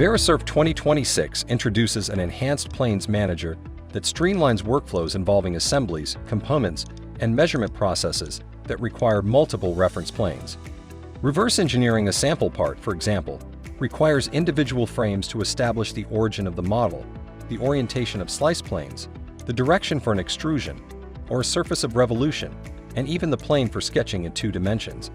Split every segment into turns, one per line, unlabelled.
Verisurf 2026 introduces an enhanced planes manager that streamlines workflows involving assemblies, components, and measurement processes that require multiple reference planes. Reverse engineering a sample part, for example, requires individual frames to establish the origin of the model, the orientation of slice planes, the direction for an extrusion, or a surface of revolution, and even the plane for sketching in 2 dimensions.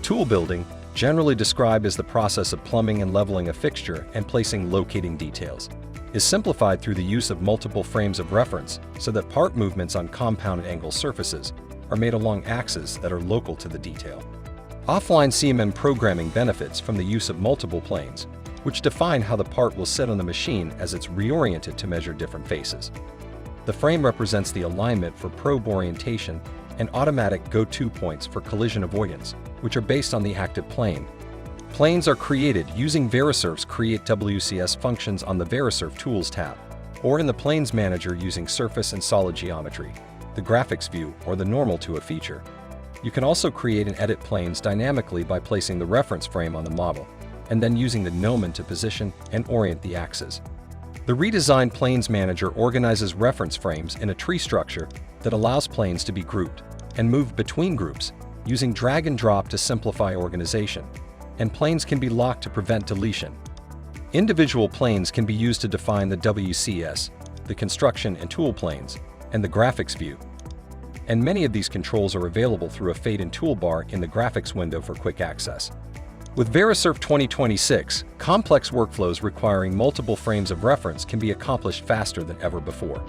Tool building, generally described as the process of plumbing and leveling a fixture and placing locating details, is simplified through the use of multiple frames of reference so that part movements on compound angle surfaces are made along axes that are local to the detail. Offline CMM programming benefits from the use of multiple planes, which define how the part will sit on the machine as it's reoriented to measure different faces. The frame represents the alignment for probe orientation and automatic go-to points for collision avoidance, which are based on the active plane. Planes are created using Verisurf's Create WCS functions on the Verisurf Tools tab, or in the Planes Manager using Surface and Solid Geometry, the Graphics view, or the Normal to a feature. You can also create and edit planes dynamically by placing the reference frame on the model, and then using the gnomon to position and orient the axes. The redesigned Planes Manager organizes reference frames in a tree structure that allows planes to be grouped and moved between groups using drag and drop to simplify organization, and planes can be locked to prevent deletion. Individual planes can be used to define the WCS, the construction and tool planes, and the graphics view. And many of these controls are available through a fade-in toolbar in the graphics window for quick access. With Verisurf 2026, complex workflows requiring multiple frames of reference can be accomplished faster than ever before.